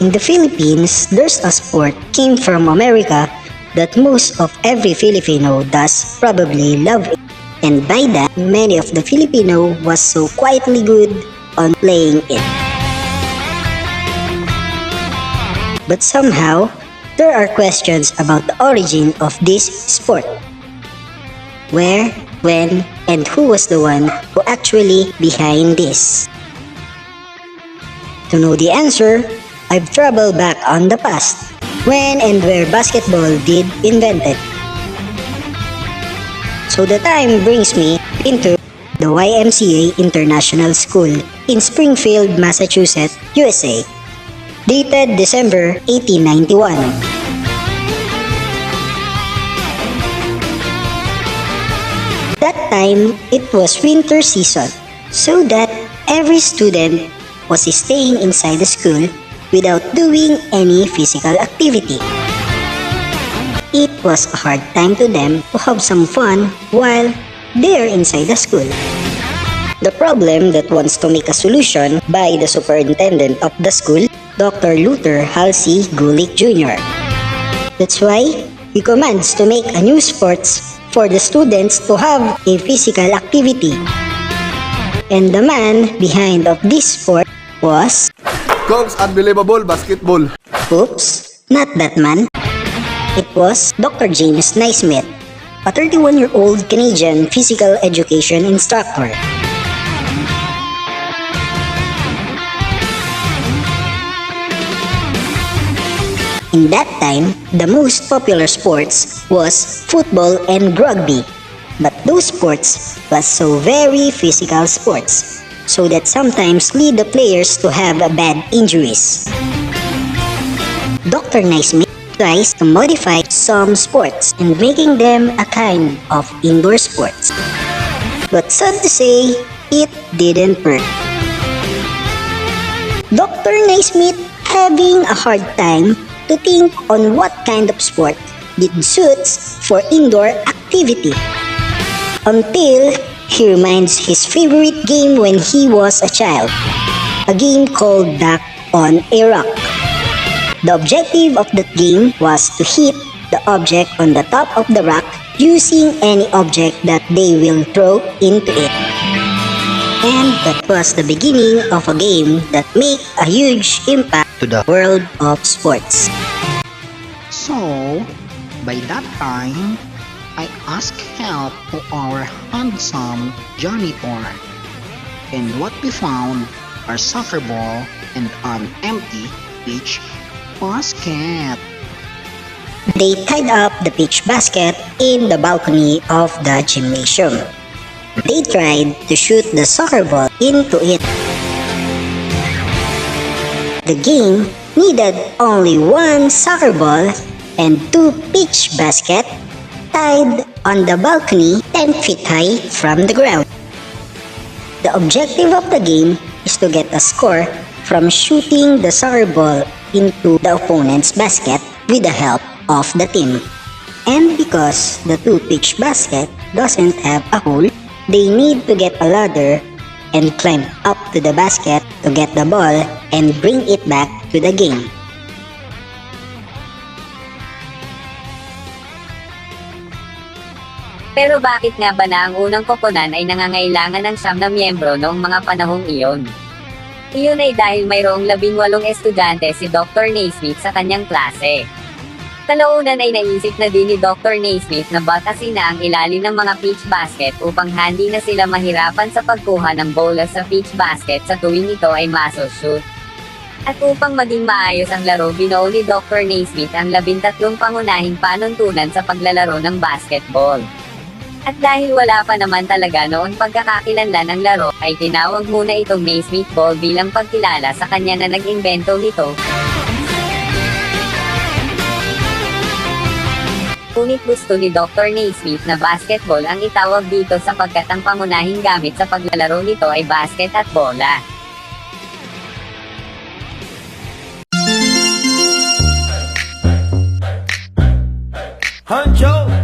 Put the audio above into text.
In the Philippines, there's a sport came from America that most of every Filipino does probably love it. And by that, many of the Filipino was so quietly good on playing it. But somehow, there are questions about the origin of this sport. Where, when, and who was the one who actually behind this? To know the answer, I've traveled back on the past, when and where basketball did invented. So the time brings me into the YMCA International School in Springfield, Massachusetts, USA, dated December 1891. That time, it was winter season, so that every student was staying inside the school without doing any physical activity. It was a hard time to them to have some fun while they're inside the school. The problem that wants to make a solution by the superintendent of the school, Dr. Luther Halsey Gulick Jr. That's why he commands to make a new sports for the students to have a physical activity. And the man behind of this sport was... Coach Unbelievable Basketball. Oops, not that man. It was Dr. James Naismith, a 31-year-old Canadian physical education instructor. In that time, the most popular sports was football and rugby. But those sports was so very physical sports, so that sometimes lead the players to have bad injuries. Dr. Naismith tries to modify some sports and making them a kind of indoor sports. But sad to say, it didn't work. Dr. Naismith having a hard time to think on what kind of sport did suits for indoor activity. Until he reminds his favorite game when he was a child, a game called Duck on a Rock. The objective of that game was to hit the object on the top of the rock using any object that they will throw into it. And that was the beginning of a game that made a huge impact to the world of sports. So, by that time, I asked help to our handsome janitor. And what we found are soccer ball and an empty pitch basket. They tied up the pitch basket in the balcony of the gymnasium. They tried to shoot the soccer ball into it. The game needed only one soccer ball and two pitch baskets tied on the balcony 10 feet high from the ground. The objective of the game is to get a score from shooting the soccer ball into the opponent's basket with the help of the team. And because the two pitch basket doesn't have a hole, they need to get a ladder and climb up to the basket to get the ball and bring it back to the game. Pero bakit nga ba na ang unang koponan ay nangangailangan ng 9 na miyembro noong mga panahong iyon? Iyon ay dahil mayroong 18 estudyante si Dr. Naismith sa kanyang klase. Kalaunan ay naisip na din ni Dr. Naismith na batasin na ang ilalim ng mga pitch basket upang hindi na sila mahirapan sa pagkuha ng bola sa pitch basket sa tuwing ito ay maso-shoot. At upang maging maayos ang laro, binuo ni Dr. Naismith ang 13 pangunahing panuntunan sa paglalaro ng basketball. At dahil wala pa naman talaga noon pagkakakilanlan ng laro, ay tinawag muna itong Naismith Ball bilang pagkilala sa kanya na nag-imbento nito. Ngunit gusto ni Dr. Naismith na basketball ang itawag dito sapagkat ang pangunahing gamit sa paglalaro nito ay basket at bola. Hancho!